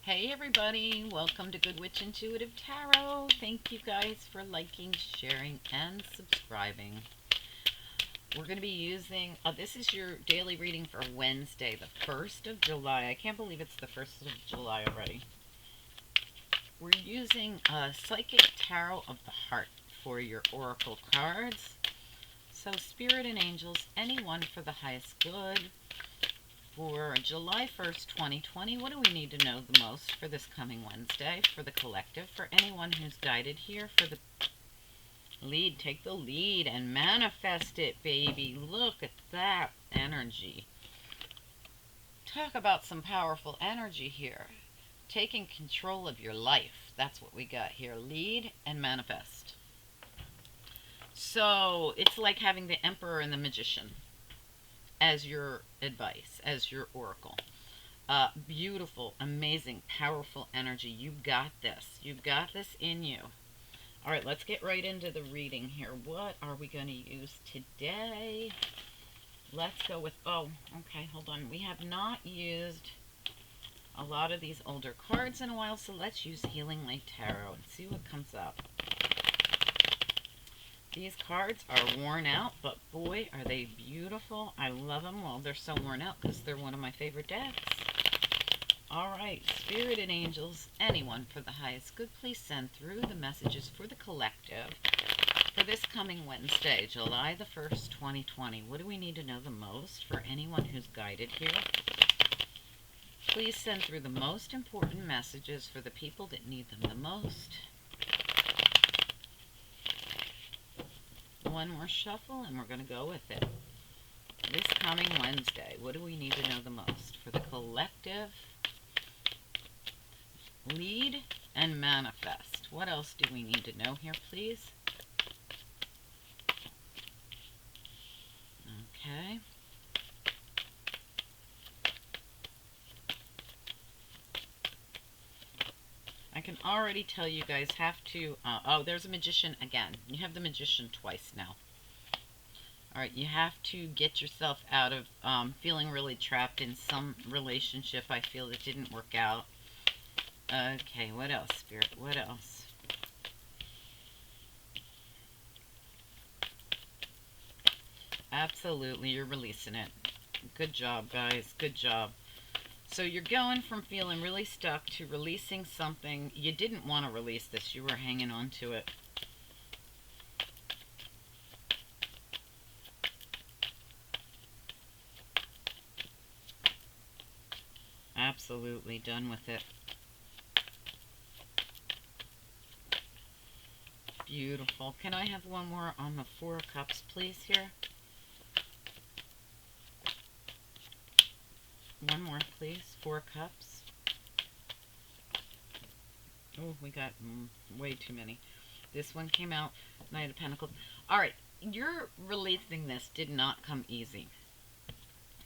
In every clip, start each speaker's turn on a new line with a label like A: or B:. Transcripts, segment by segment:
A: Hey everybody, welcome to Good Witch Intuitive Tarot. Thank you guys for liking, sharing, and subscribing. We're going to be using, this is your daily reading for Wednesday, the 1st of July. I can't believe it's the 1st of July already. We're using Psychic Tarot of the Heart for your Oracle cards. So Spirit and Angels, anyone for the highest good. For July 1st, 2020, what do we need to know the most for this coming Wednesday, for the collective, for anyone who's guided here, for the lead? Take the lead and manifest it, baby. Look at that energy. Talk about some powerful energy here. Taking control of your life. That's what we got here. Lead and manifest. So it's like having the Emperor and the Magician as your advice, as your oracle. Beautiful, amazing, powerful energy. You've got this. You've got this in you. All right, let's get right into the reading here. What are we going to use today? Let's go with, okay, hold on. We have not used a lot of these older cards in a while, so let's use Healing Light Tarot and see what comes up. These cards are worn out, but boy, are they beautiful. I love them. Well, they're so worn out because they're one of my favorite decks. All right, Spirit and Angels, anyone for the highest good, please send through the messages for the collective for this coming Wednesday, July the 1st, 2020. What do we need to know the most for anyone who's guided here? Please send through the most important messages for the people that need them the most. One more shuffle and we're going to go with it. This coming Wednesday, what do we need to know the most for the collective? Lead and manifest. What else do we need to know here, please? Okay. I can already tell you guys have to, there's a Magician again. You have the Magician twice now. All right, you have to get yourself out of feeling really trapped in some relationship. I feel that didn't work out. Okay, what else, Spirit? What else? Absolutely, you're releasing it. Good job, guys. Good job. So you're going from feeling really stuck to releasing something. You didn't want to release this. You were hanging on to it. Absolutely done with it. Beautiful. Can I have one more on the Four of Cups, please, here? One more, please. Four Cups. Oh, we got way too many. This one came out. Knight of Pentacles. All right. Your releasing this did not come easy.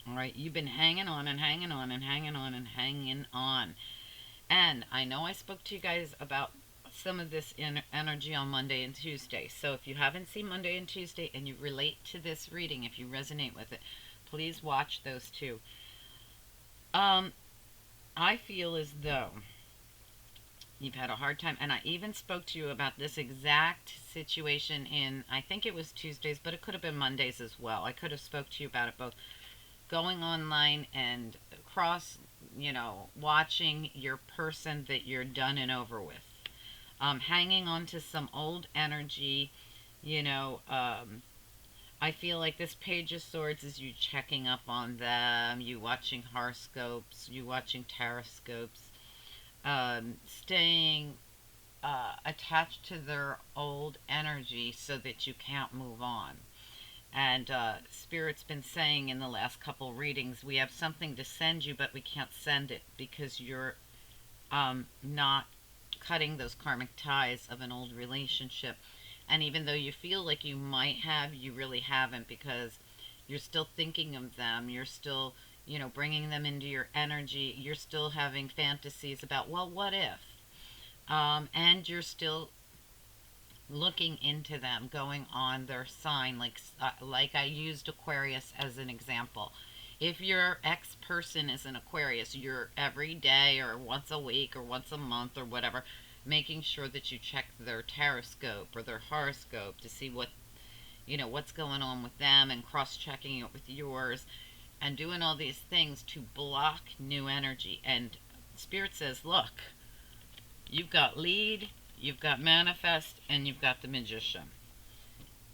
A: All right. You've been hanging on and hanging on and hanging on and hanging on. And I know I spoke to you guys about some of this energy on Monday and Tuesday. So if you haven't seen Monday and Tuesday and you relate to this reading, if you resonate with it, please watch those two. I feel as though you've had a hard time, and I even spoke to you about this exact situation in, I think it was Tuesdays, but it could have been Mondays as well. I could have spoke to you about it both. Going online and watching your person that you're done and over with. Hanging on to some old energy, I feel like this Page of Swords is you checking up on them, you watching horoscopes, you watching taroscopes, staying attached to their old energy so that you can't move on. And Spirit's been saying in the last couple readings, we have something to send you, but we can't send it because you're not cutting those karmic ties of an old relationship. And even though you feel like you might have, you really haven't, because you're still thinking of them. You're still, bringing them into your energy. You're still having fantasies about, well, what if? And you're still looking into them, going on their sign, like I used Aquarius as an example. If your ex-person is an Aquarius, you're every day or once a week or once a month or whatever, making sure that you check their taroscope or their horoscope to see what, what's going on with them, and cross-checking it with yours, and doing all these things to block new energy. And Spirit says, look, you've got lead, you've got manifest, and you've got the magician.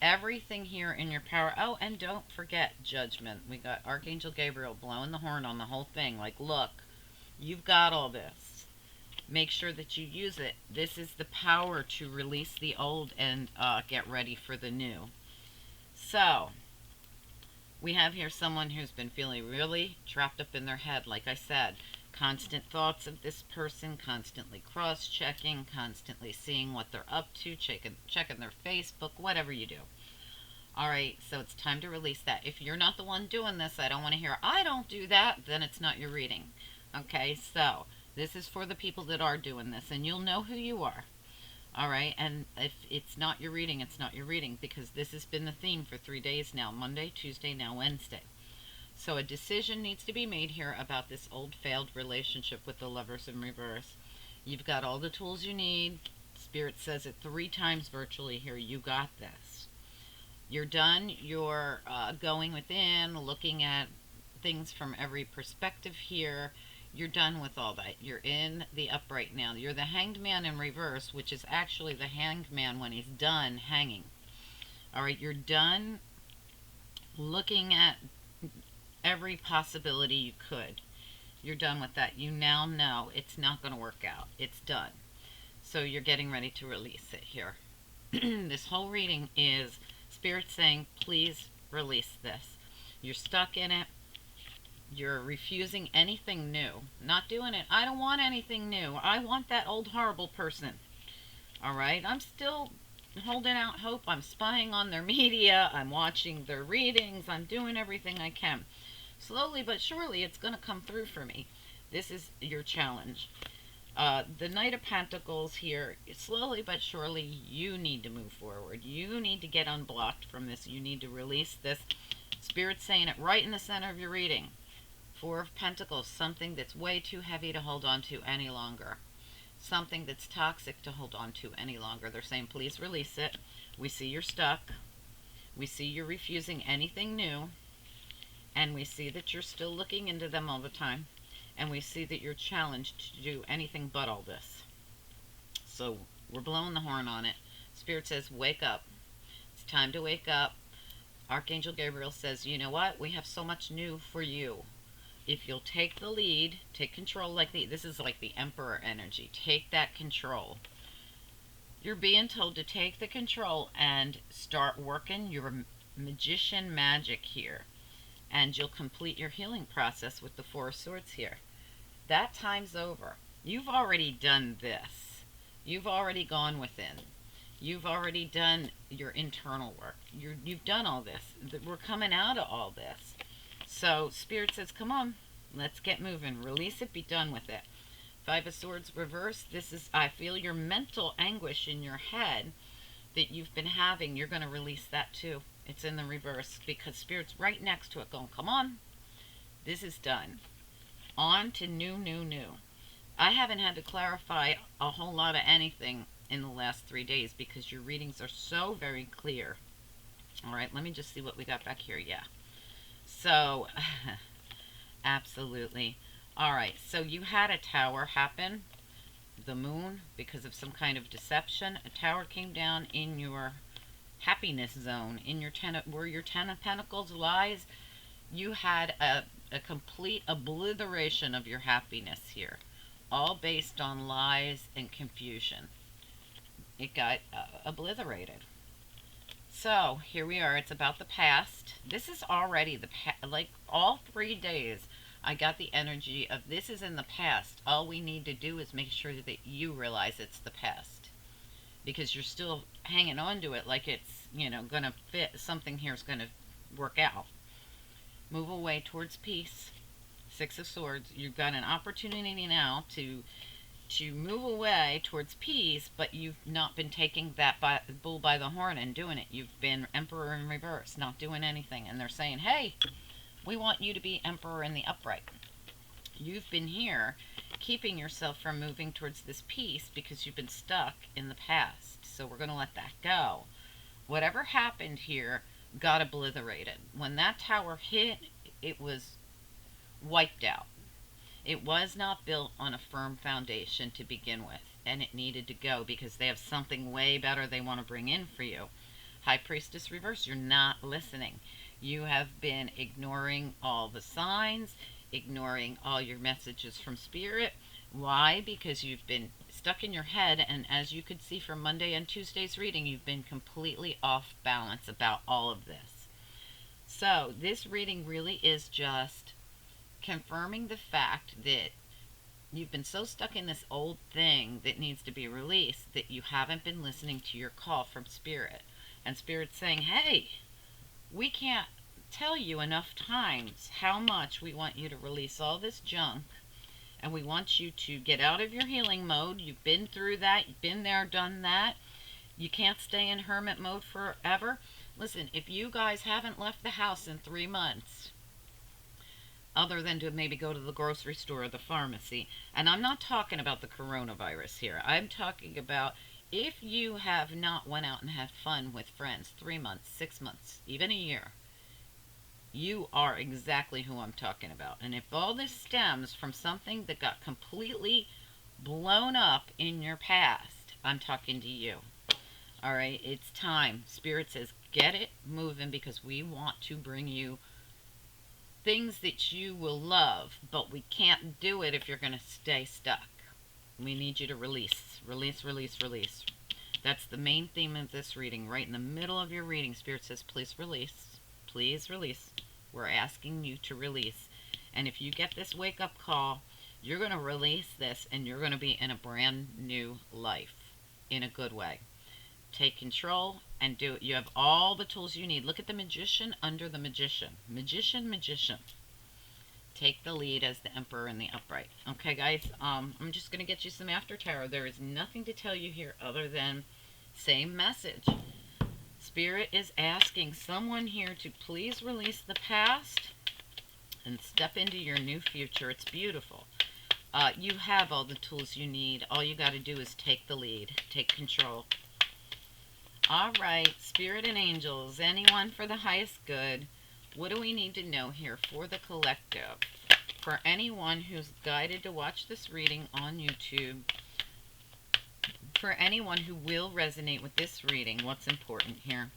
A: Everything here in your power. Oh, and don't forget judgment. We got Archangel Gabriel blowing the horn on the whole thing. Like, look, you've got all this. Make sure that you use it. This is the power to release the old and get ready for the new. So, we have here someone who's been feeling really trapped up in their head. Like I said, constant thoughts of this person, constantly cross-checking, constantly seeing what they're up to, checking their Facebook, whatever you do. All right, so it's time to release that. If you're not the one doing this, I don't want to hear, I don't do that, then it's not your reading. Okay, so this is for the people that are doing this, and you'll know who you are. All right, and if it's not your reading, it's not your reading, because this has been the theme for 3 days now, Monday, Tuesday, now Wednesday. So a decision needs to be made here about this old failed relationship with the Lovers in reverse. You've got all the tools you need. Spirit says it 3 times virtually here. You got this. You're done. You're going within, looking at things from every perspective here. You're done with all that. You're in the upright now. You're the Hanged Man in reverse, which is actually the Hanged Man when he's done hanging. All right, you're done looking at every possibility you could. You're done with that. You now know it's not going to work out. It's done. So you're getting ready to release it here. This whole reading is Spirit saying, please release this. You're stuck in it. You're refusing anything new. Not doing it. I don't want anything new. I want that old horrible person. All right? I'm still holding out hope. I'm spying on their media. I'm watching their readings. I'm doing everything I can. Slowly but surely, it's going to come through for me. This is your challenge. The Knight of Pentacles here, slowly but surely, you need to move forward. You need to get unblocked from this. You need to release this. Spirit's saying it right in the center of your reading. 4 of Pentacles, something that's way too heavy to hold on to any longer. Something that's toxic to hold on to any longer. They're saying, please release it. We see you're stuck. We see you're refusing anything new. And we see that you're still looking into them all the time. And we see that you're challenged to do anything but all this. So we're blowing the horn on it. Spirit says, wake up. It's time to wake up. Archangel Gabriel says, you know what? We have so much new for you. If you'll take the lead, take control, this is like the Emperor energy. Take that control. You're being told to take the control and start working your magician magic here. And you'll complete your healing process with the 4 of Swords here. That time's over. You've already done this. You've already gone within. You've already done your internal work. You've done all this. We're coming out of all this. So Spirit says, come on, let's get moving. Release it, be done with it. 5 of Swords reverse. This is, I feel your mental anguish in your head that you've been having. You're going to release that too. It's in the reverse because Spirit's right next to it going, come on, this is done. On to new. I haven't had to clarify a whole lot of anything in the last 3 days because your readings are so very clear. All right, let me just see what we got back here. Yeah. So, absolutely. All right, so you had a tower happen, the moon, because of some kind of deception. A tower came down in your happiness zone, in your where your 10 of Pentacles lies. You had a complete obliteration of your happiness here, all based on lies and confusion. It got obliterated. So here we are. It's about the past. This is already the past. Like all 3 days, I got the energy of this is in the past. All we need to do is make sure that you realize it's the past, because you're still hanging on to it like it's, gonna fit. Something here is gonna work out. Move away towards peace. 6 of Swords. You've got an opportunity now to move away towards peace, but you've not been taking that bull by the horn and doing it. You've been Emperor in reverse, not doing anything. And they're saying, hey, We want you to be Emperor in the upright. You've been here keeping yourself from moving towards this peace because you've been stuck in the past. So we're going to let that go. Whatever happened here got obliterated. When that tower hit, it was wiped out. It was not built on a firm foundation to begin with, and it needed to go because they have something way better they want to bring in for you. High Priestess Reverse, you're not listening. You have been ignoring all the signs, ignoring all your messages from Spirit. Why? Because you've been stuck in your head, and as you could see from Monday and Tuesday's reading, you've been completely off balance about all of this. So this reading really is just confirming the fact that you've been so stuck in this old thing that needs to be released that you haven't been listening to your call from Spirit. And Spirit's saying, hey, we can't tell you enough times how much we want you to release all this junk, and we want you to get out of your healing mode. You've been through that. You've been there, done that. You can't stay in hermit mode forever. Listen, if you guys haven't left the house in 3 months, other than to maybe go to the grocery store or the pharmacy, and I'm not talking about the coronavirus here. I'm talking about if you have not went out and had fun with friends 3 months, 6 months, even a year, you are exactly who I'm talking about. And if all this stems from something that got completely blown up in your past, I'm talking to you. All right, it's time. Spirit says, get it moving because we want to bring you things that you will love, but we can't do it if you're going to stay stuck. We need you to release, release, release, release. That's the main theme of this reading. Right in the middle of your reading, Spirit says, please release. Please release. We're asking you to release. And if you get this wake-up call, you're going to release this and you're going to be in a brand new life in a good way. Take control and do it. You have all the tools you need. Look at the Magician under the Magician. Magician, Magician. Take the lead as the Emperor in the upright. Okay, guys, I'm just going to get you some after tarot. There is nothing to tell you here other than same message. Spirit is asking someone here to please release the past and step into your new future. It's beautiful. You have all the tools you need. All you got to do is take the lead. Take control. All right, Spirit and Angels, anyone for the highest good, what do we need to know here for the collective? For anyone who's guided to watch this reading on YouTube, for anyone who will resonate with this reading, what's important here?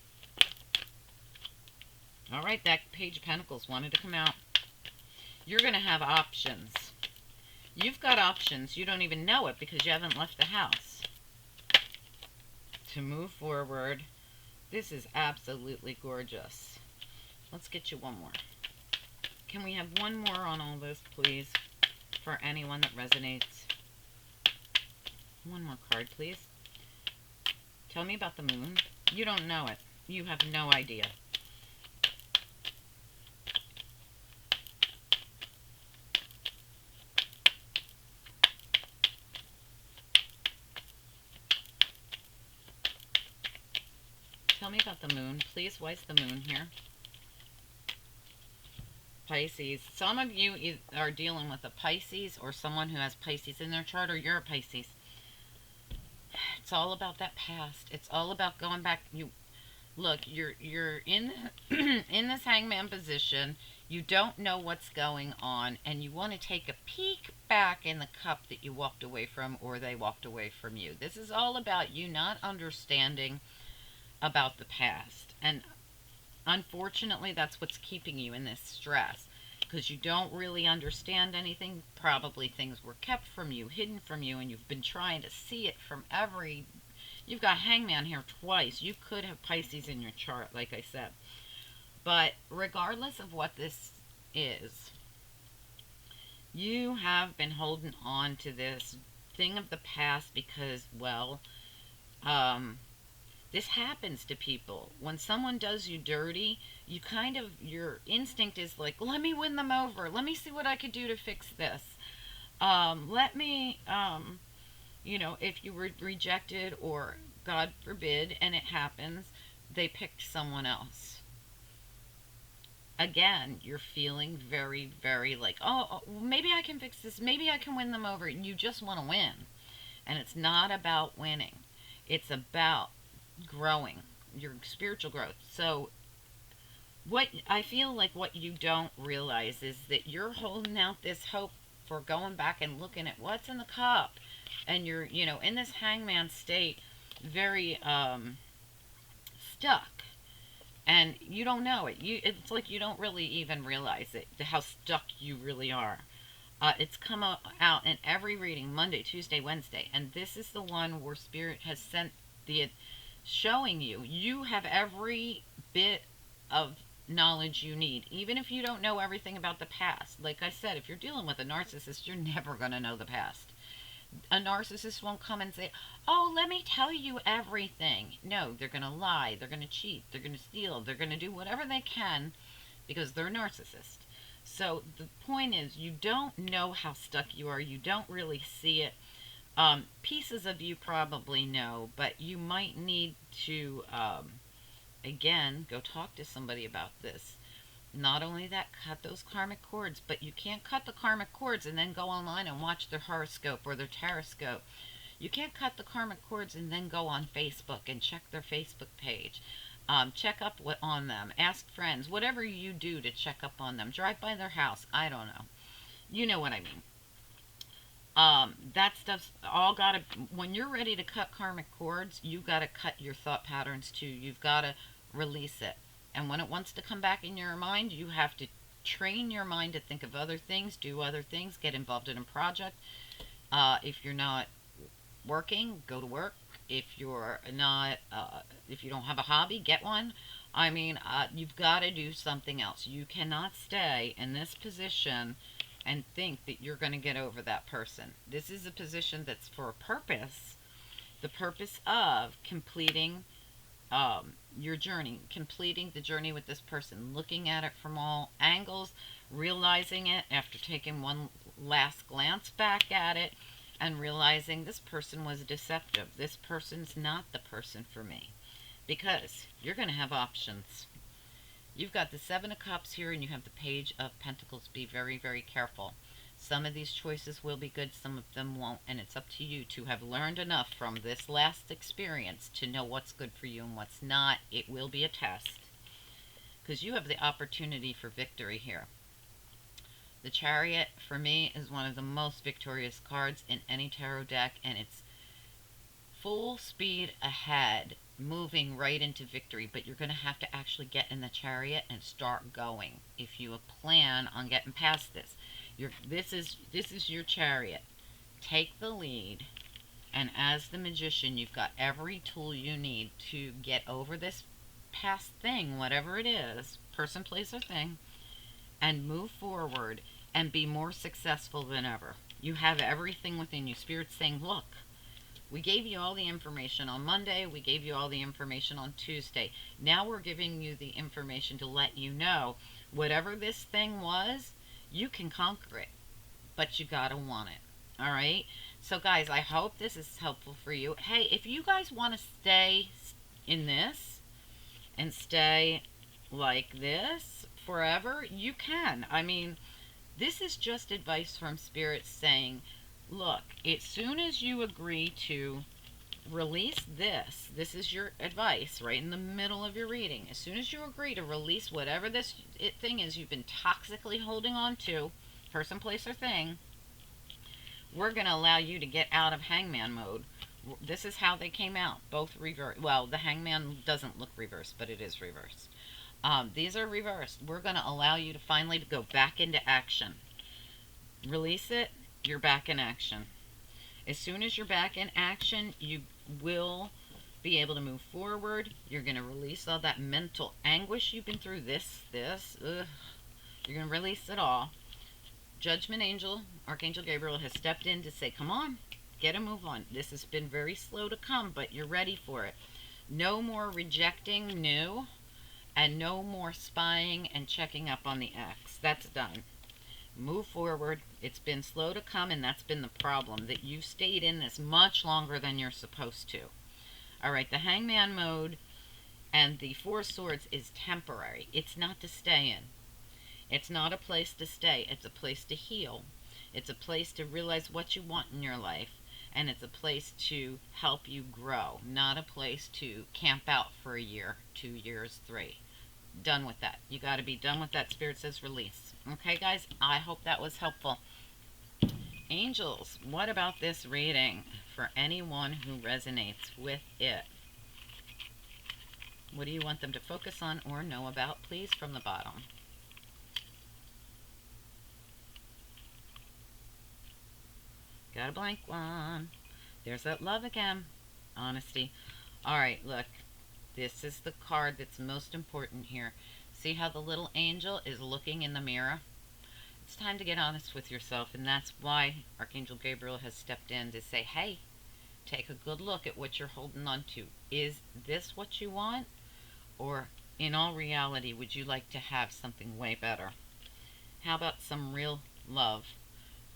A: All right, that Page of Pentacles wanted to come out. You're going to have options. You've got options. You don't even know it because you haven't left the house. To move forward. This is absolutely gorgeous. Let's get you one more. Can we have one more on all this, please? For anyone that resonates. One more card, please. Tell me about the moon. You don't know it. You have no idea. Tell me about the moon, please. Why is the moon here? Pisces. Some of you are dealing with a Pisces or someone who has Pisces in their chart, or you're a Pisces. It's all about that past. It's all about going back. Look, you're in in this hangman position. You don't know what's going on, and you want to take a peek back in the cup that you walked away from, or they walked away from you. This is all about you not understanding about the past, and unfortunately that's what's keeping you in this stress, because you don't really understand anything. Probably things were kept from you, hidden from you, and you've been trying to see it from every... You've got Hangman here twice. You could have Pisces in your chart, like I said. But regardless of what this is, you have been holding on to this thing of the past because, well, this happens to people. When someone does you dirty, you kind of, your instinct is like, let me win them over. Let me see what I could do to fix this. Let me, you know, if you were rejected or, God forbid, and it happens, they picked someone else. again, you're feeling very, very like, oh, maybe I can fix this. Maybe I can win them over. You just want to win. And it's not about winning, it's about growing, your spiritual growth. So, what I feel like what you don't realize is that you're holding out this hope for going back and looking at what's in the cup. And you're, in this hangman state, very stuck, and you don't know it. It's like you don't really even realize it, how stuck you really are. It's come out in every reading, Monday, Tuesday, Wednesday, and this is the one where Spirit has sent the showing you have every bit of knowledge you need, even if you don't know everything about the past. Like I said, if you're dealing with a narcissist, you're never going to know the past. A narcissist won't come and say, oh, let me tell you everything. No, they're going to lie, they're going to cheat, they're going to steal, they're going to do whatever they can because they're a narcissist. So the point is, you don't know how stuck you are, you don't really see it. Pieces of you probably know, but you might need to, again, go talk to somebody about this. Not only that, cut those karmic cords, but you can't cut the karmic cords and then go online and watch their horoscope or their taroscope. You can't cut the karmic cords and then go on Facebook and check their Facebook page. Check up on them. Ask friends. Whatever you do to check up on them. Drive by their house. I don't know. You know what I mean. That stuff's all gotta, when you're ready to cut karmic cords, you gotta cut your thought patterns too. You've gotta release it. And when it wants to come back in your mind, you have to train your mind to think of other things, do other things, get involved in a project. If you're not working, go to work. If you're not, if you don't have a hobby, get one. I mean, you've got to do something else. You cannot stay in this position and think that you're going to get over that person. This is a position that's for a purpose. The purpose of completing your journey, completing the journey with this person, looking at it from all angles, realizing it after taking one last glance back at it, and realizing this person was deceptive. This person's not the person for me. Because you're going to have options. You've got the Seven of Cups here, and you have the Page of Pentacles. Be very, very careful. Some of these choices will be good, some of them won't, and it's up to you to have learned enough from this last experience to know what's good for you and what's not. It will be a test, because you have the opportunity for victory here. The Chariot, for me, is one of the most victorious cards in any tarot deck, and it's full speed ahead, moving right into victory, but you're going to have to actually get in the Chariot and start going if you plan on getting past this. This is your Chariot. Take the lead, and as the Magician, you've got every tool you need to get over this past thing, whatever it is, person, place, or thing, and move forward and be more successful than ever. You have everything within you. Spirit's saying, look, we gave you all the information on Monday. We gave you all the information on Tuesday. Now we're giving you the information to let you know whatever this thing was, you can conquer it, but you gotta want it. All right? So guys, I hope this is helpful for you. Hey, if you guys want to stay in this and stay like this forever, you can. I mean, this is just advice from Spirit saying, look, as soon as you agree to release this is your advice right in the middle of your reading. As soon as you agree to release whatever this thing is you've been toxically holding on to, person, place, or thing, we're going to allow you to get out of hangman mode. This is how they came out, both reversed. Well, the hangman doesn't look reversed, but it is reversed. These are reversed. We're going to allow you to finally go back into action. Release it, you're back in action. As soon as you're back in action, you will be able to move forward. You're going to release all that mental anguish you've been through. You're going to release it all. Judgment Angel, Archangel Gabriel, has stepped in to say, come on, get a move on. This has been very slow to come, but you're ready for it. No more rejecting new, and no more spying and checking up on the ex. That's done. Move forward. It's been slow to come, and that's been the problem, that you've stayed in this much longer than you're supposed to. All right, the hangman mode and the Four of Swords is temporary. It's not to stay in. It's not a place to stay, it's a place to heal. It's a place to realize what you want in your life. And it's a place to help you grow, not a place to camp out for a year, 2 years, three. Done with that. You got to be done with that. Spirit says release. Okay, guys, I hope that was helpful. Angels, what about this reading for anyone who resonates with it? What do you want them to focus on or know about, please, from the bottom? Got a blank one. There's that love again. Honesty. All right, look. This is the card that's most important here. See how the little angel is looking in the mirror? It's time to get honest with yourself, and that's why Archangel Gabriel has stepped in to say, hey, take a good look at what you're holding on to. Is this what you want? Or in all reality, would you like to have something way better? How about some real love?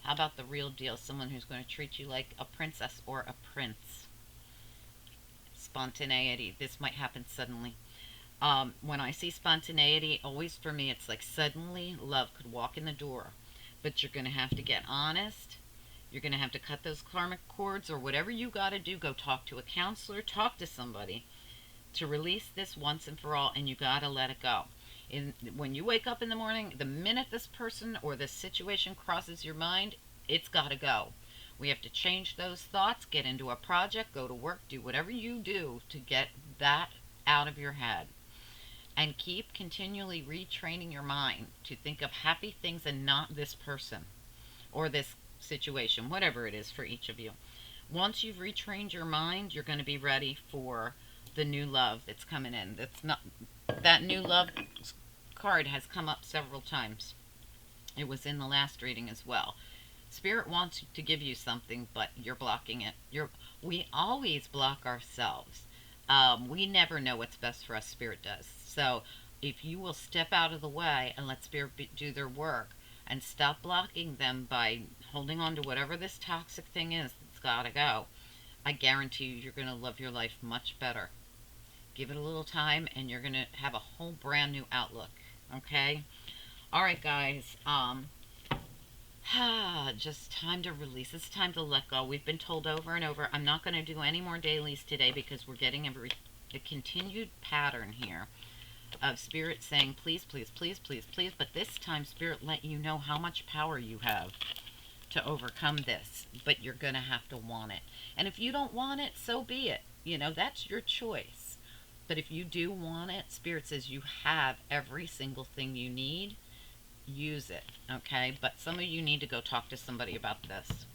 A: How about the real deal? Someone who's going to treat you like a princess or a prince. Spontaneity. This might happen suddenly. When I see spontaneity, always for me, it's like suddenly love could walk in the door. But you're going to have to get honest. You're going to have to cut those karmic cords or whatever you got to do. Go talk to a counselor, talk to somebody to release this once and for all, and you got to let it go. When you wake up in the morning, the minute this person or this situation crosses your mind, it's got to go. We have to change those thoughts, get into a project, go to work, do whatever you do to get that out of your head. And keep continually retraining your mind to think of happy things and not this person or this situation, whatever it is for each of you. Once you've retrained your mind, you're going to be ready for the new love that's coming in. That new love card has come up several times. It was in the last reading as well. Spirit wants to give you something, but you're blocking it. We always block ourselves. We never know what's best for us. Spirit does. So if you will step out of the way and let Spirit do their work and stop blocking them by holding on to whatever this toxic thing is that's got to go, I guarantee you're going to love your life much better. Give it a little time and you're going to have a whole brand new outlook. Okay? All right, guys. Just time to release. It's time to let go. We've been told over and over, I'm not going to do any more dailies today because we're getting a continued pattern here of Spirit saying, please, please, please, please, please. But this time, Spirit let you know how much power you have to overcome this. But you're going to have to want it. And if you don't want it, so be it. You know, that's your choice. But if you do want it, Spirit says you have every single thing you need. Use it, okay? But some of you need to go talk to somebody about this.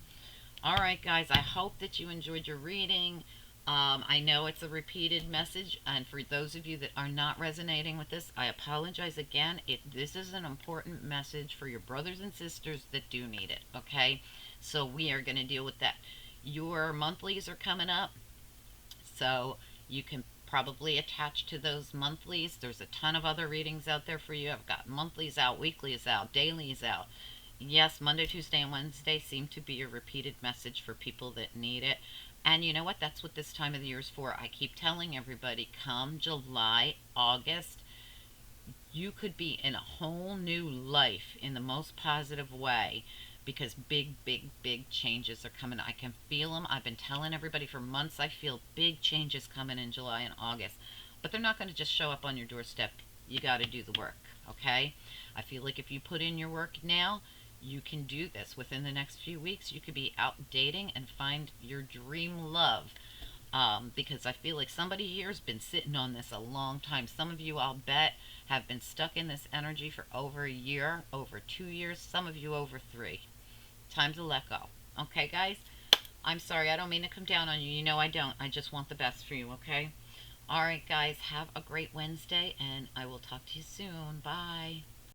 A: All right, guys, I hope that you enjoyed your reading. I know it's a repeated message, and for those of you that are not resonating with this, I apologize again. This is an important message for your brothers and sisters that do need it, okay? So we are going to deal with that. Your monthlies are coming up, so you can probably attach to those monthlies. There's a ton of other readings out there for you. I've got monthlies out, weeklies out, dailies out. Yes, Monday, Tuesday, and Wednesday seem to be a repeated message for people that need it. And you know what? That's what this time of the year is for. I keep telling everybody, come July, August, you could be in a whole new life in the most positive way because big, big, big changes are coming. I can feel them. I've been telling everybody for months I feel big changes coming in July and August. But they're not going to just show up on your doorstep. You got to do the work, okay? I feel like if you put in your work now, you can do this. Within the next few weeks, you could be out dating and find your dream love. Because I feel like somebody here has been sitting on this a long time. Some of you, I'll bet, have been stuck in this energy for over a year, over 2 years, some of you over 3. Time to let go. Okay, guys? I'm sorry, I don't mean to come down on you. You know I don't. I just want the best for you, okay? All right, guys, have a great Wednesday, and I will talk to you soon. Bye.